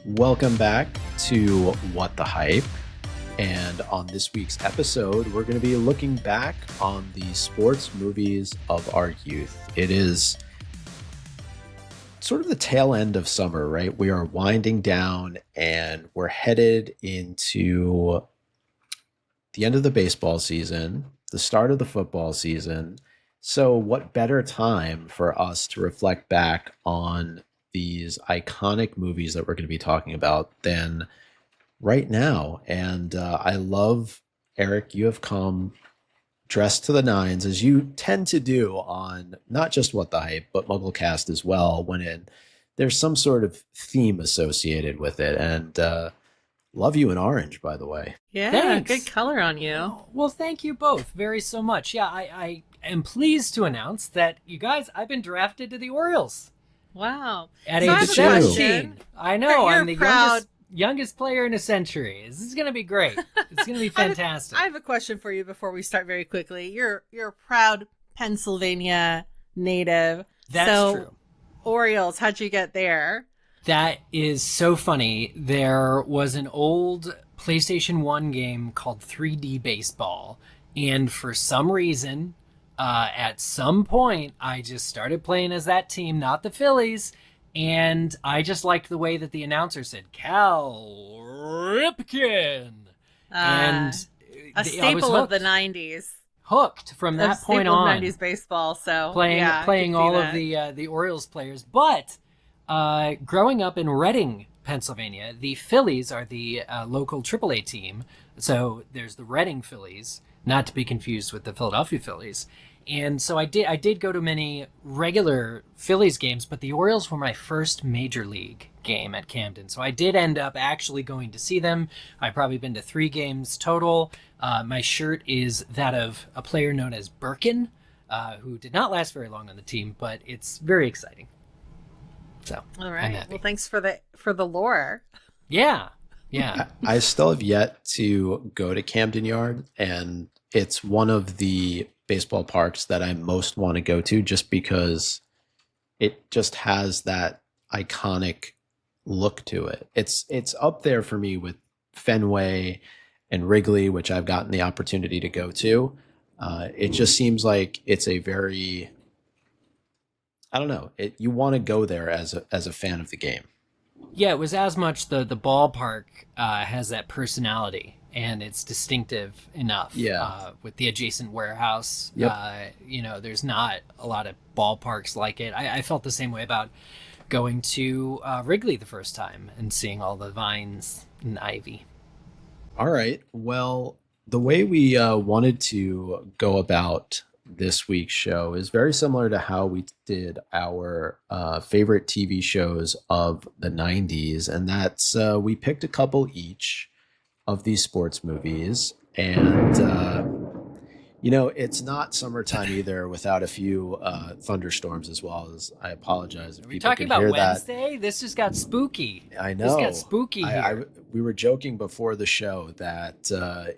Welcome back to What the Hype. And on this week's episode, we're going to be looking back on the sports movies of our youth. It is sort of the tail end of summer, right? We are winding down and we're headed into the end of the baseball season, the start of the football season. So what better time for us to reflect back on these iconic movies that we're going to be talking about than right now? And I love, Eric, you have come dressed to the nines, as you tend to do on not just What the Hype, but MuggleCast as well, when there's some sort of theme associated with it. And love you in orange, by the way. Yeah, Thanks. good color on you. Well, thank you both very so much. Yeah, I am pleased to announce that, you guys, I've been drafted to the Orioles. Wow. At So I age have a 17. question. I know, You're I'm the proud. youngest player in a century. This is going to be great. It's going to be fantastic. I have a question for you before we start very quickly. You're a proud Pennsylvania native. That's true. Orioles, how'd you get there? That is so funny. There was an old PlayStation 1 game called 3D Baseball, and for some reason, at some point, I just started playing as that team, not the Phillies, and I just liked the way that the announcer said, Cal Ripken. And A I was staple of the hooked. 90s. Hooked from that point on. 90s baseball, so Playing yeah, I can see all that. of the Orioles players. But growing up in Reading, Pennsylvania, the Phillies are the local AAA team. So there's the Reading Phillies, not to be confused with the Philadelphia Phillies. And so I did go to many regular Phillies games, but the Orioles were my first major league game at Camden. So I did end up actually going to see them. I've probably been to 3 games total. My shirt is that of a player known as Birkin, who did not last very long on the team, but it's very exciting. So All I'm right. happy. Well, thanks for the lore. Yeah. I still have yet to go to Camden Yard, and it's one of the baseball parks that I most want to go to just because it just has that iconic look to it. It's up there for me with Fenway and Wrigley, which I've gotten the opportunity to go to. It just seems like it's a very, I don't know, you want to go there as a fan of the game. Yeah, it was as much the ballpark has that personality, and it's distinctive enough. Yeah. With the adjacent warehouse, Yep. There's not a lot of ballparks like it. I felt the same way about going to Wrigley the first time and seeing all the vines and ivy. All right. Well, the way we wanted to go about this week's show is very similar to how we did our favorite TV shows of the 90s. And that's we picked a couple each of these sports movies. And, it's not summertime either without a few thunderstorms as well. As I apologize if Are we people talking can hear about that. Wednesday? This just got spooky. I know. This got spooky here. We were joking before the show that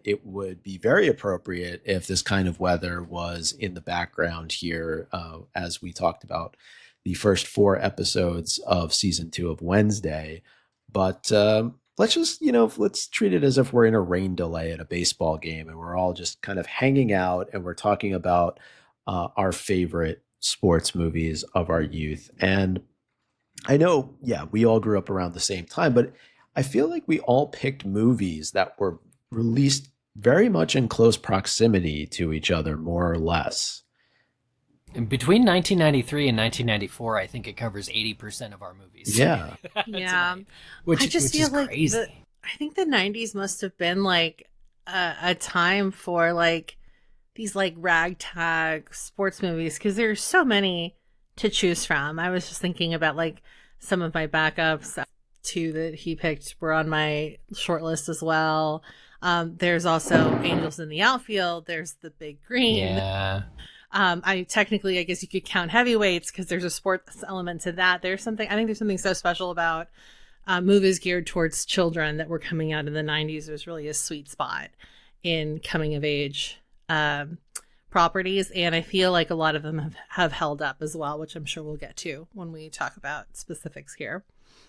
it would be very appropriate if this kind of weather was in the background here as we talked about the first 4 episodes of season 2 of Wednesday. But let's just, let's treat it as if we're in a rain delay at a baseball game and we're all just kind of hanging out and we're talking about our favorite sports movies of our youth. And I know, we all grew up around the same time, but I feel like we all picked movies that were released very much in close proximity to each other, more or less. And between 1993 and 1994, I think it covers 80% of our movies. Yeah. Yeah. Tonight, which I just is feel like crazy. I think the 90s must have been like a time for like these like ragtag sports movies because there's so many to choose from. I was just thinking about like some of my backups. 2 that he picked were on my short list as well. There's also Angels in the Outfield. There's The Big Green. Yeah. I guess you could count heavyweights because there's a sports element to that. I think there's something so special about movies geared towards children that were coming out in the 90s. There's really a sweet spot in coming of age properties, and I feel like a lot of them have held up as well, which I'm sure we'll get to when we talk about specifics here.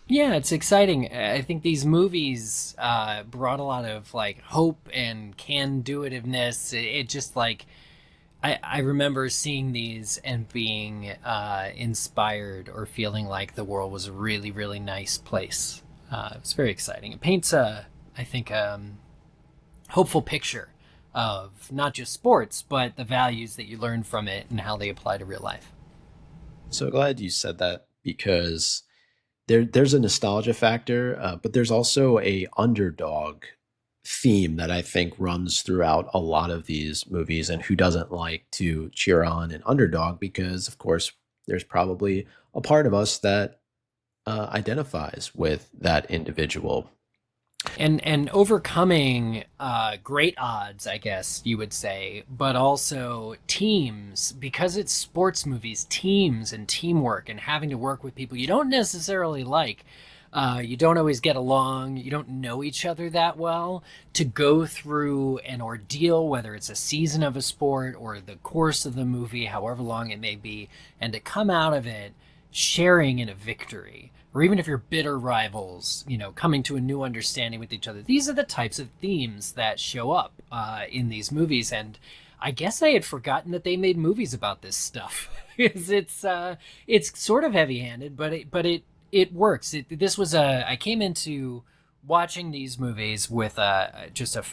Yeah, it's exciting. I think these movies brought a lot of like hope and can-do-itiveness. It just like I remember seeing these and being inspired or feeling like the world was a really, really nice place. It's very exciting. It paints I think, hopeful picture of not just sports, but the values that you learn from it and how they apply to real life. So glad you said that because there's a nostalgia factor, but there's also a underdog theme that I think runs throughout a lot of these movies. And who doesn't like to cheer on an underdog? Because of course, there's probably a part of us that identifies with that individual. And overcoming great odds, I guess you would say, but also teams, because it's sports movies, teams and teamwork and having to work with people you don't necessarily like. You don't always get along, you don't know each other that well, to go through an ordeal, whether it's a season of a sport or the course of the movie, however long it may be, and to come out of it sharing in a victory. Or even if you're bitter rivals, coming to a new understanding with each other. These are the types of themes that show up in these movies. And I guess I had forgotten that they made movies about this stuff. It's sort of heavy-handed, but it works. I came into watching these movies with an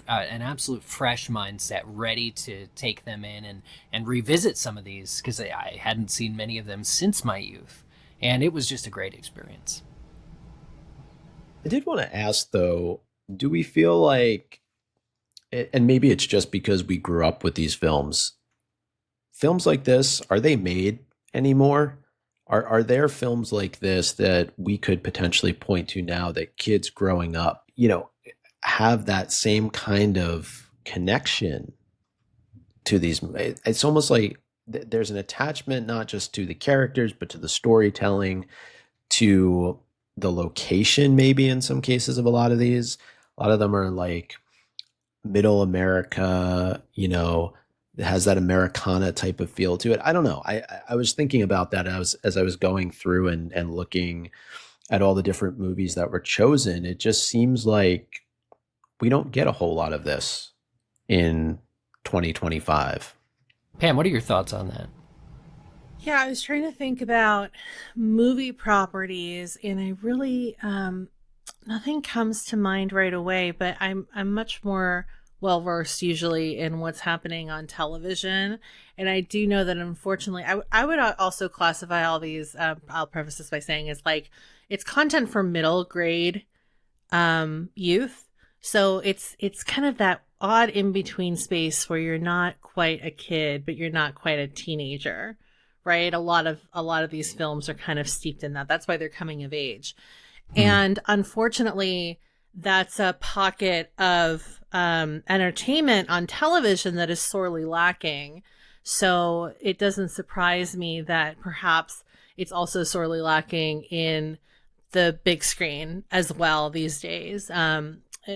absolute fresh mindset, ready to take them in and revisit some of these, because I hadn't seen many of them since my youth. And it was just a great experience. I did want to ask though, do we feel like, and maybe it's just because we grew up with these films like this, are they made anymore? Are there films like this that we could potentially point to now that kids growing up, have that same kind of connection to these? It's almost like there's an attachment not just to the characters, but to the storytelling, to the location, maybe in some cases of a lot of these. A lot of them are like middle America, it has that Americana type of feel to it. I don't know. I was thinking about that as I was going through and looking at all the different movies that were chosen. It just seems like we don't get a whole lot of this in 2025. Pam, what are your thoughts on that? Yeah, I was trying to think about movie properties, and I really nothing comes to mind right away. But I'm much more well versed usually in what's happening on television, and I do know that unfortunately, I would also classify all these. I'll preface this by saying it's content for middle grade youth, so it's kind of that odd in between space where you're not quite a kid, but you're not quite a teenager. Right. A lot of these films are kind of steeped in that. That's why they're coming of age. And unfortunately, that's a pocket of entertainment on television that is sorely lacking. So it doesn't surprise me that perhaps it's also sorely lacking in the big screen as well these days.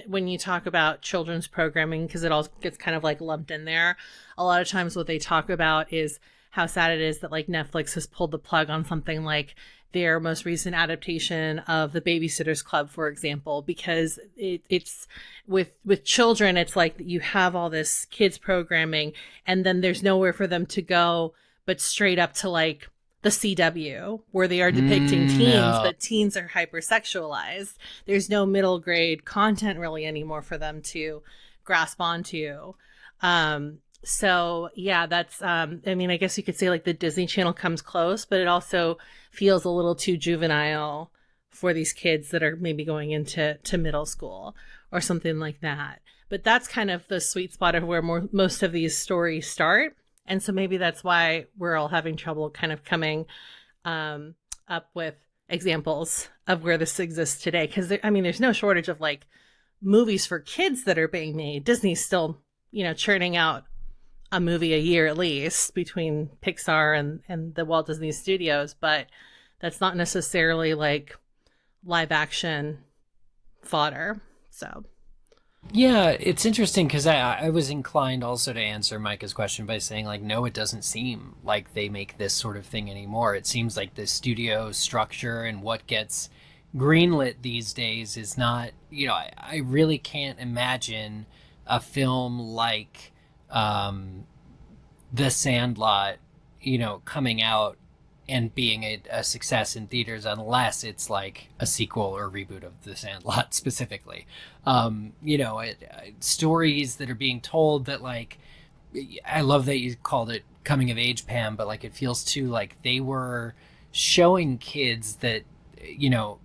When you talk about children's programming, because it all gets kind of like lumped in there, a lot of times what they talk about is how sad it is that like Netflix has pulled the plug on something like their most recent adaptation of The Babysitter's Club, for example, because it's with children, it's like you have all this kids programming and then there's nowhere for them to go but straight up to like the CW, where they are depicting teens, No. but teens are hypersexualized. There's no middle grade content really anymore for them to grasp onto. So yeah, that's, I mean, I guess you could say like the Disney Channel comes close, but it also feels a little too juvenile for these kids that are maybe going into middle school or something like that. But that's kind of the sweet spot of where most of these stories start. And so maybe that's why we're all having trouble kind of coming up with examples of where this exists today. Because, there's no shortage of like movies for kids that are being made. Disney's still, churning out a movie a year at least between Pixar and the Walt Disney Studios. But that's not necessarily like live action fodder. So Yeah, it's interesting because I was inclined also to answer Micah's question by saying, like, no, it doesn't seem like they make this sort of thing anymore. It seems like the studio structure and what gets greenlit these days is not, I really can't imagine a film like um, The Sandlot, coming out and being a success in theaters unless it's like a sequel or reboot of The Sandlot specifically. Stories that are being told that, like, I love that you called it coming of age, Pam, but like it feels too like they were showing kids that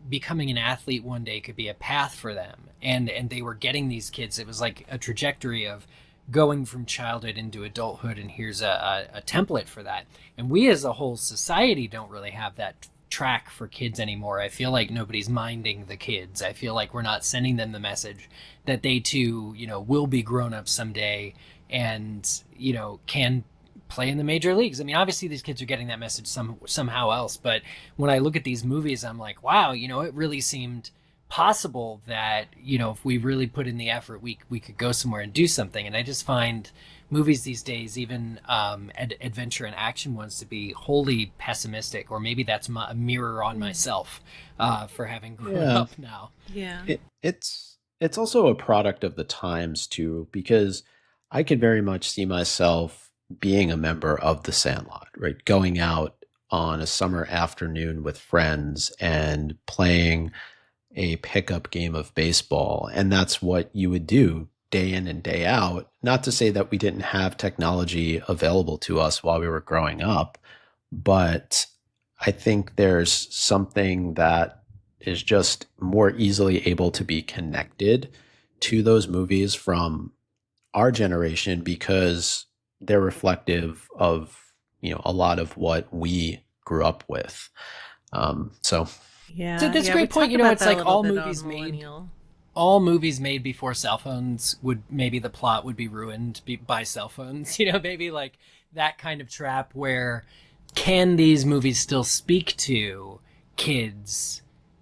becoming an athlete one day could be a path for them, and they were getting these kids. It was like a trajectory of going from childhood into adulthood, and here's a template for that. And we as a whole society don't really have that track for kids anymore. I feel like nobody's minding the kids. I feel like we're not sending them the message that they too, will be grown up someday and, can play in the major leagues. I mean, obviously these kids are getting that message somehow else, but when I look at these movies, I'm like, wow, it really seemed possible that, if we really put in the effort, we could go somewhere and do something. And I just find movies these days, even adventure and action ones, to be wholly pessimistic, or maybe that's a mirror on myself for having grown up now. Yeah. It's also a product of the times too, because I could very much see myself being a member of the Sandlot, right? Going out on a summer afternoon with friends and playing a pickup game of baseball. And that's what you would do day in and day out. Not to say that we didn't have technology available to us while we were growing up, but I think there's something that is just more easily able to be connected to those movies from our generation because they're reflective of, a lot of what we grew up with. So Yeah. So that's a great point. It's like all movies made before cell phones maybe the plot would be ruined by cell phones. Maybe like that kind of trap where can these movies still speak to kids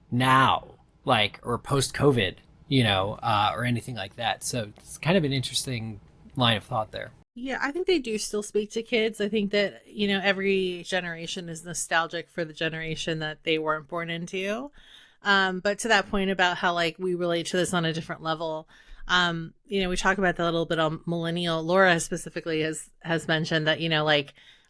now, like, or post COVID, or anything like that. So it's kind of an interesting line of thought there. Yeah, I think they do still speak to kids. I think that, every generation is nostalgic for the generation that they weren't born into. But to that point about how, like, we relate to this on a different level, we talk about that a little bit on millennial. Laura specifically has mentioned that,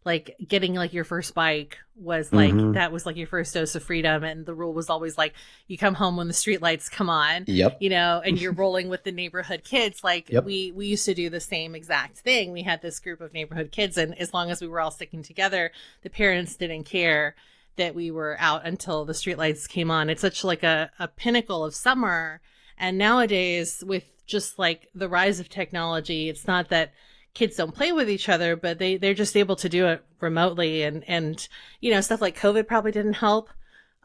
like getting like your first bike was like that was like your first dose of freedom, and the rule was always like you come home when the street lights come on. Yep. And you're rolling with the neighborhood kids. Like Yep. we used to do the same exact thing. We had this group of neighborhood kids, and as long as we were all sticking together, the parents didn't care that we were out until the street lights came on. It's such like a pinnacle of summer. And nowadays, with just like the rise of technology, it's not that kids don't play with each other, but they're just able to do it remotely, and stuff like COVID probably didn't help.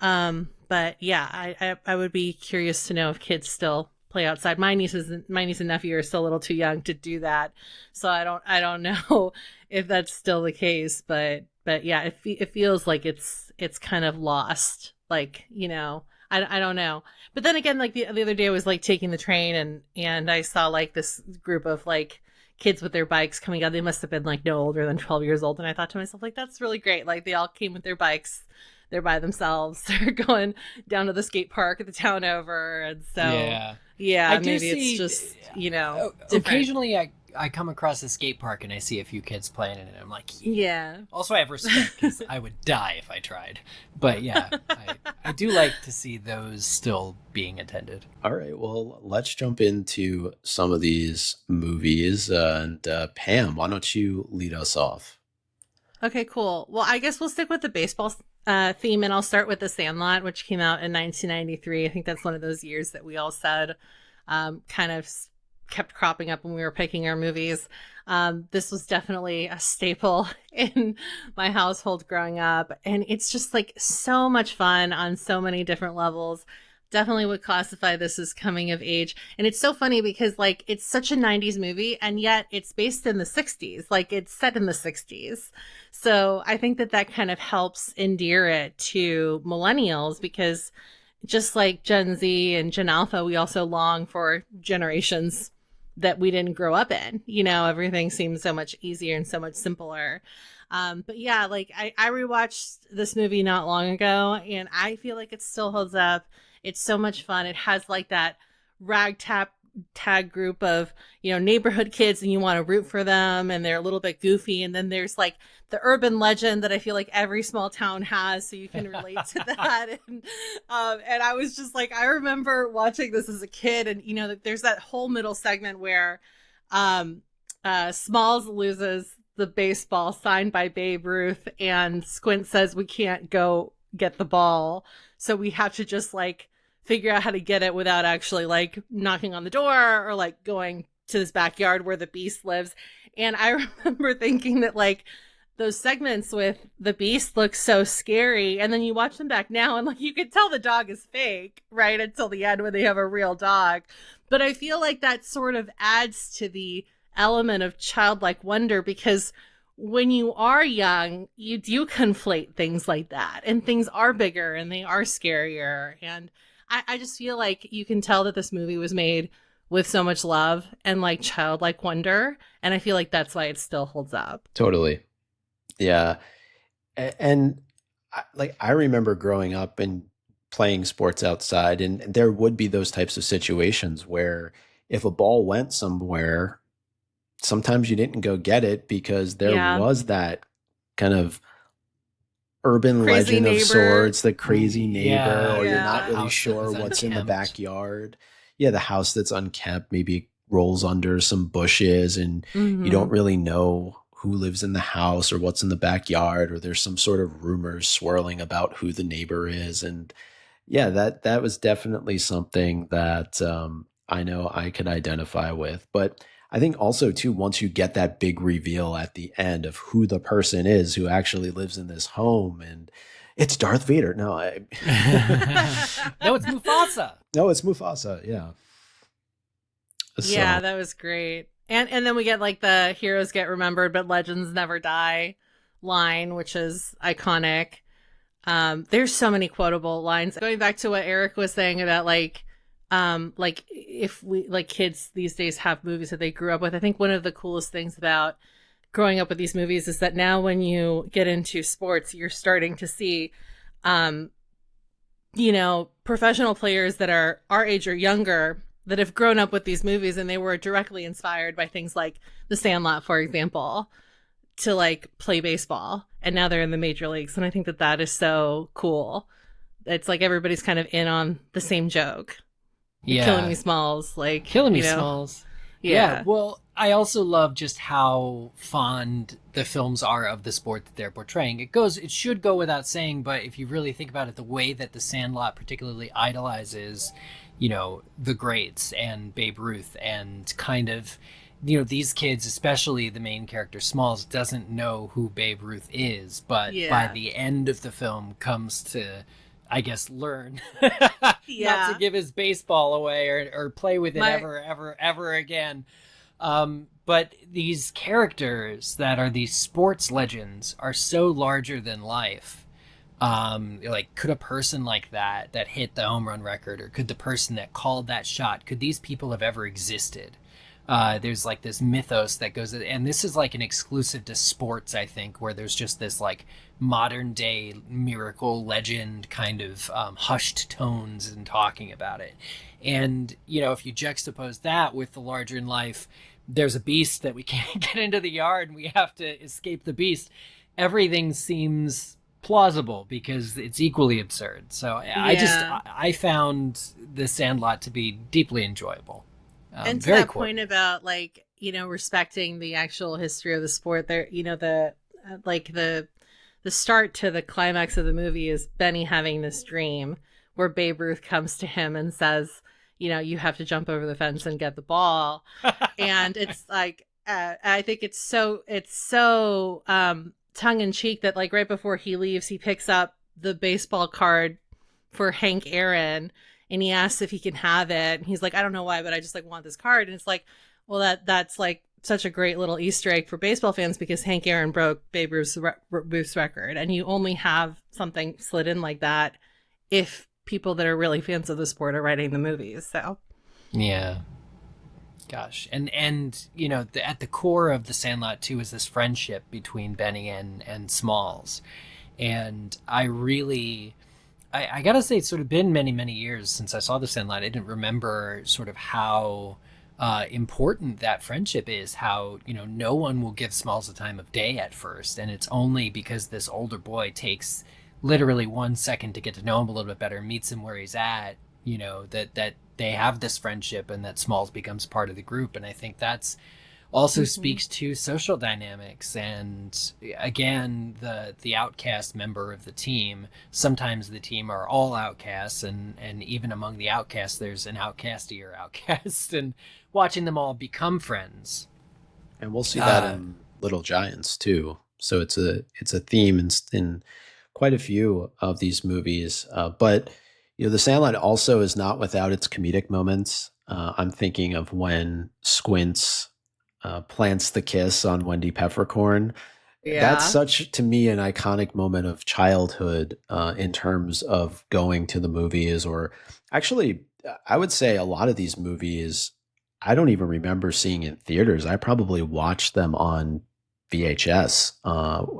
But yeah, I would be curious to know if kids still play outside. My niece and nephew are still a little too young to do that, so I don't know if that's still the case. But yeah, it feels like it's kind of lost. Like, I don't know. But then again, like the other day I was like taking the train and I saw like this group of like kids with their bikes coming out. They must have been like no older than 12 years old. And I thought to myself, like, that's really great. Like they all came with their bikes. They're by themselves. They're going down to the skate park at the town over. And so, yeah, maybe it's just, different. Occasionally I come across a skate park and I see a few kids playing in it. I'm like, yeah. Also, I have respect because I would die if I tried. But yeah, I do like to see those still being attended. All right, well, let's jump into some of these movies. And Pam, why don't you lead us off? Okay, cool. Well, I guess we'll stick with the baseball theme, and I'll start with The Sandlot, which came out in 1993. I think that's one of those years that we all said kind of kept cropping up when we were picking our movies. This was definitely a staple in my household growing up, and it's just like so much fun on so many different levels. Definitely would classify this as coming of age. And it's so funny because like it's such a 90s movie, and yet it's based in the 60s. Like it's set in the 60s. So I think that kind of helps endear it to millennials, because just like Gen Z and Gen Alpha, we also long for generations that we didn't grow up in. You know, everything seems so much easier and so much simpler. But yeah, like I rewatched this movie not long ago, and I feel like it still holds up. It's so much fun. It has like that ragtag tag group of, you know, neighborhood kids, and you want to root for them, and they're a little bit goofy. And then there's like the urban legend that I feel like every small town has, so you can relate to that. And I was just like, I remember watching this as a kid, and you know, there's that whole middle segment where Smalls loses the baseball signed by Babe Ruth, and Squint says we can't go get the ball, so we have to just like figure out how to get it without actually like knocking on the door or like going to this backyard where the Beast lives. And I remember thinking that like those segments with the Beast look so scary, and then you watch them back now and like you could tell the dog is fake right until the end when they have a real dog. But I feel like that sort of adds to the element of childlike wonder, because when you are young, you do conflate things like that, and things are bigger and they are scarier. And I just feel like you can tell that this movie was made with so much love and like childlike wonder. And I feel like that's why it still holds up. Totally. Yeah. And I remember growing up and playing sports outside, and there would be those types of situations where if a ball went somewhere, sometimes you didn't go get it because there was that kind of urban Crazy legend neighbor. of sorts, the crazy neighbor, or you're Yeah. not really House sure that is what's in the unkempt. backyard. Yeah, the house that's unkept maybe rolls under some bushes, and Mhm. you don't really know who lives in the house or what's in the backyard, or there's some sort of rumors swirling about who the neighbor is. And yeah, that was definitely something that I know I could identify with. But I think also too, once you get that big reveal at the end of who the person is who actually lives in this home, and it's Darth Vader. No, No, it's Mufasa. no, it's Mufasa. Yeah. Yeah, So, that was great. And then we get like the heroes get remembered, but legends never die line, which is iconic. There's so many quotable lines. Going back to what Eric was saying about like if we like kids these days have movies that they grew up with. I think one of the coolest things about growing up with these movies is that now when you get into sports, you're starting to see you know, professional players that are our age or younger that have grown up with these movies, and they were directly inspired by things like The Sandlot, for example, to like play baseball, and now they're in the major leagues. And I think that that is so cool. It's like everybody's kind of in on the same joke. You're killing me, Smalls. Like Killing me, you know, Smalls. Yeah. Well, I also love just how fond the films are of the sport that they're portraying. It should go without saying, but if you really think about it, the way that The Sandlot particularly idolizes, you know, the greats and Babe Ruth, and kind of, you know, these kids, especially the main character Smalls, doesn't know who Babe Ruth is, but by the end of the film comes to, I guess, learn not to give his baseball away or play with it ever again. But these characters that are these sports legends are so larger than life. Like, could a person like that hit the home run record, or could the person that called that shot, could these people have ever existed? There's like this mythos that goes, and this is like an exclusive to sports, I think, where there's just this like modern day miracle legend kind of hushed tones and talking about it. And, you know, if you juxtapose that with the larger in life, there's a beast that we can't get into the yard and we have to escape the beast. Everything seems plausible because it's equally absurd. So I found The Sandlot to be deeply enjoyable. And to that point about like, you know, respecting the actual history of the sport, there, you know, the start to the climax of the movie is Benny having this dream where Babe Ruth comes to him and says, you know, you have to jump over the fence and get the ball. And it's like, I think it's so tongue in cheek that like right before he leaves, he picks up the baseball card for Hank Aaron, and he asks if he can have it. And he's like, I don't know why, but I just like want this card. And it's like, well, that's like such a great little Easter egg for baseball fans, because Hank Aaron broke Babe Ruth's record, and you only have something slid in like that if people that are really fans of the sport are writing the movies. So Yeah. Gosh. And at the core of The Sandlot too is this friendship between Benny and Smalls. And I gotta say, it's sort of been many, many years since I saw The Sandlot. I didn't remember sort of how important that friendship is, how, no one will give Smalls the time of day at first. And it's only because this older boy takes literally 1 second to get to know him a little bit better, meets him where he's at, that they have this friendship and that Smalls becomes part of the group. And I think that's also speaks to social dynamics and, again, the outcast member of the team. Sometimes the team are all outcasts, and even among the outcasts there's an outcastier outcast, and watching them all become friends. And we'll see that in Little Giants too. So it's a theme in quite a few of these movies. But The Sandlot also is not without its comedic moments. I'm thinking of when Squints plants the kiss on Wendy Peppercorn. yeah. That's such, to me, an iconic moment of childhood in terms of going to the movies. Or actually, I would say a lot of these movies, I don't even remember seeing in theaters. I probably watched them on VHS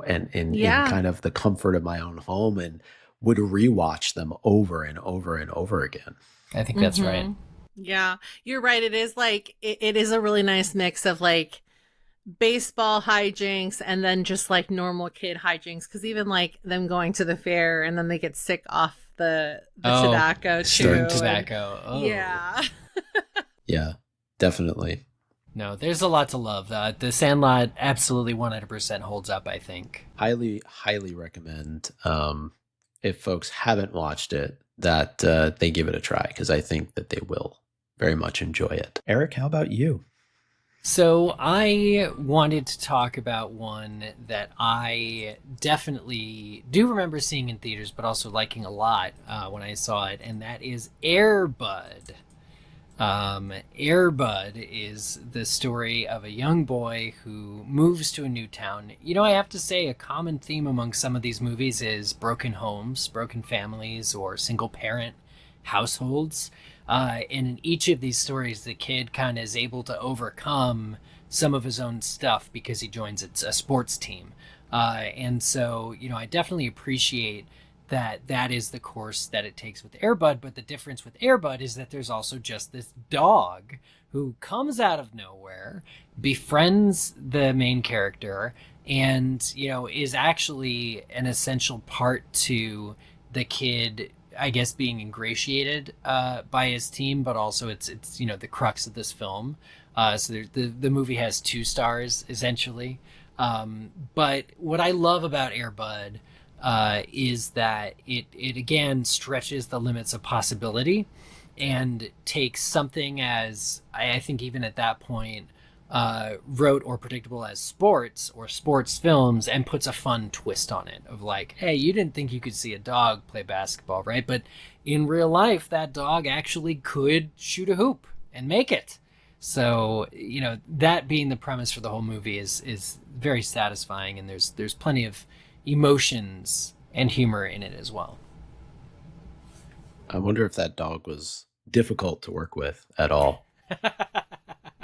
and in kind of the comfort of my own home, and would rewatch them over and over and over again. I think that's right. Yeah, you're right. It is like, it is a really nice mix of like baseball hijinks and then just like normal kid hijinks. Because even like them going to the fair and then they get sick off the tobacco too. Tobacco. Yeah. Yeah, definitely. No, there's a lot to love. The Sandlot absolutely 100% holds up, I think. Highly, highly recommend, if folks haven't watched it, that they give it a try, because I think that they will very much enjoy it. Eric, how about you? So I wanted to talk about one that I definitely do remember seeing in theaters, but also liking a lot when I saw it, and that is Air Bud. Air Bud is the story of a young boy who moves to a new town. I have to say, a common theme among some of these movies is broken homes, broken families, or single parent households. And in each of these stories, the kid kind of is able to overcome some of his own stuff because he joins a sports team. And so, I definitely appreciate that is the course that it takes with Air Bud. But the difference with Air Bud is that there's also just this dog who comes out of nowhere, befriends the main character, and, is actually an essential part to the kid, I guess, being ingratiated by his team, but also it's the crux of this film. So the movie has 2 stars, essentially. But what I love about Air Bud is that it again stretches the limits of possibility and takes something as, I think even at that point, rote or predictable as sports or sports films, and puts a fun twist on it of like, hey, you didn't think you could see a dog play basketball, right? But in real life, that dog actually could shoot a hoop and make it. So, that being the premise for the whole movie is very satisfying, and there's plenty of emotions and humor in it as well. I wonder if that dog was difficult to work with at all.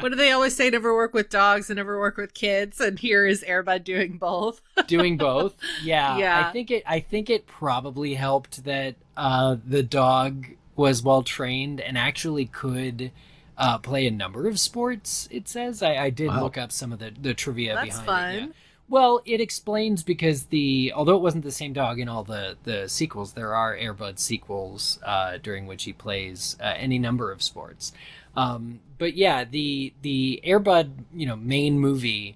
What do they always say? Never work with dogs and never work with kids. And here is Air Bud doing both. Doing both. Yeah. Yeah. I think it probably helped that the dog was well trained and actually could play a number of sports, it says. I did look up some of the trivia behind it. That's fun. Yeah. Well, it explains because although it wasn't the same dog in all the sequels, there are Air Bud sequels during which he plays any number of sports. But yeah, the Air Bud, main movie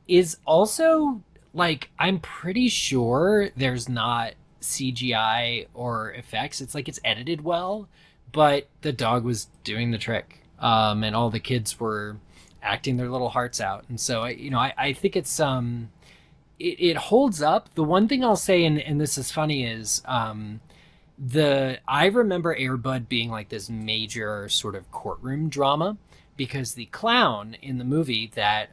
is also, like, I'm pretty sure there's not CGI or effects. It's like it's edited well, but the dog was doing the trick. And all the kids were acting their little hearts out. And so, I think it's, it holds up. The one thing I'll say, and this is funny, is, I remember Air Bud being like this major sort of courtroom drama, because the clown in the movie that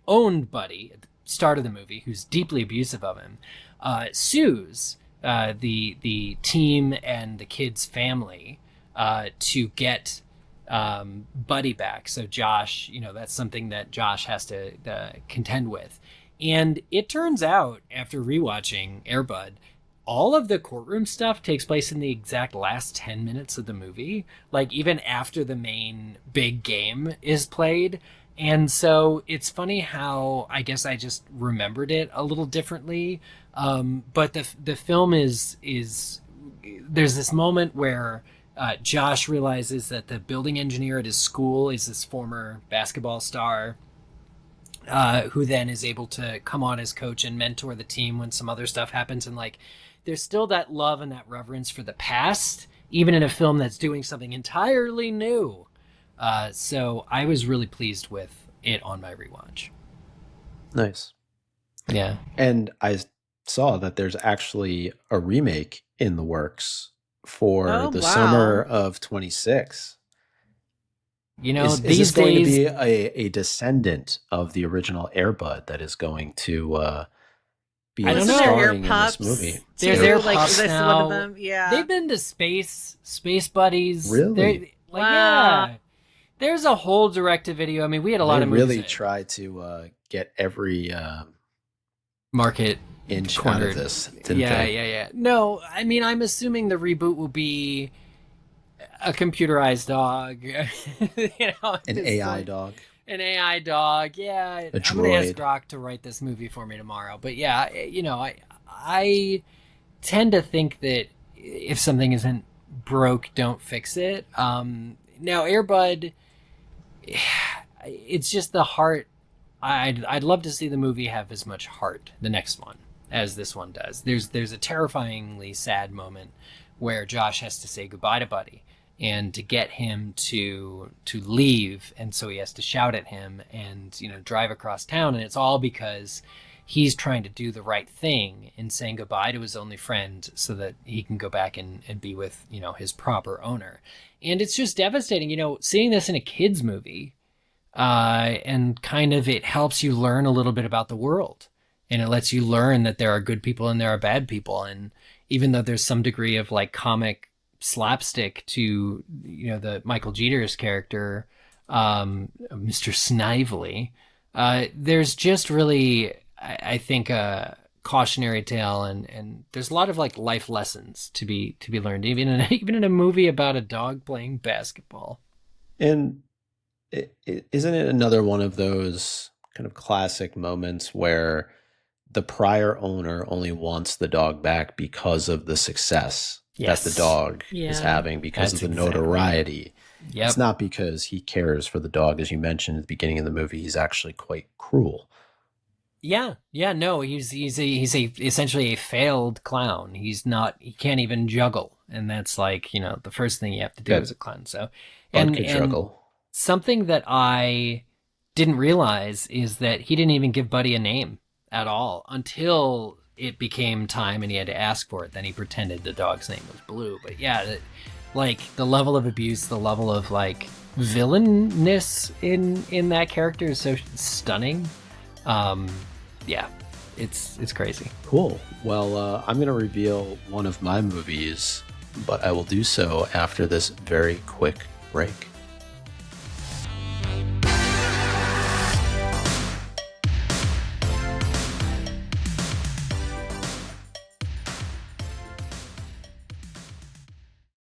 owned Buddy at the start of the movie, who's deeply abusive of him, sues the team and the kid's family to get Buddy back. So Josh, that's something that Josh has to contend with. And it turns out, after rewatching Air Bud, all of the courtroom stuff takes place in the exact last 10 minutes of the movie, like even after the main big game is played. And so it's funny how I guess I just remembered it a little differently. But the film is there's this moment where Josh realizes that the building engineer at his school is this former basketball star, who then is able to come on as coach and mentor the team when some other stuff happens. And like, there's still that love and that reverence for the past, even in a film that's doing something entirely new. So I was really pleased with it on my rewatch. Nice. Yeah. And I saw that there's actually a remake in the works for the summer of 26. These is this going days, to be a descendant of the original Air Bud that is going to be starring in this movie? There's Air like, Pups is this now. one of them? Yeah. They've been to space buddies. Really? Yeah. There's a whole direct-to-video. I mean, we had a lot of movies. They really try to get every market inch cornered out of this, didn't they? Yeah. No, I mean, I'm assuming the reboot will be a computerized dog. An AI dog. An AI dog, yeah. A I'm droid. going to ask Grok to write this movie for me tomorrow. But yeah, I tend to think that if something isn't broke, don't fix it. Now, Air Bud, it's just the heart. I'd love to see the movie have as much heart, the next one, as this one does. There's a terrifyingly sad moment where Josh has to say goodbye to Buddy, and to get him to leave, and so he has to shout at him and drive across town, and it's all because he's trying to do the right thing in saying goodbye to his only friend so that he can go back and be with his proper owner. And it's just devastating, seeing this in a kid's movie, and kind of it helps you learn a little bit about the world, and it lets you learn that there are good people and there are bad people. And even though there's some degree of like comic slapstick to the Michael Jeter's character, Mr. Snively, there's just really I think a cautionary tale, and there's a lot of like life lessons to be learned even in a movie about a dog playing basketball. And isn't it another one of those kind of classic moments where the prior owner only wants the dog back because of the success that the dog is having, because of the notoriety. Yep. It's not because he cares for the dog. As you mentioned at the beginning of the movie, he's actually quite cruel. Yeah. No, he's essentially a failed clown. He can't even juggle. And that's like, the first thing you have to do as a clown. So, and juggle. Something that I didn't realize is that he didn't even give Buddy a name at all until it became time and he had to ask for it. Then he pretended the dog's name was Blue. But yeah, like the level of abuse, the level of like villainness in that character is so stunning. Yeah, it's crazy. Cool. Well, I'm going to reveal one of my movies, but I will do so after this very quick break.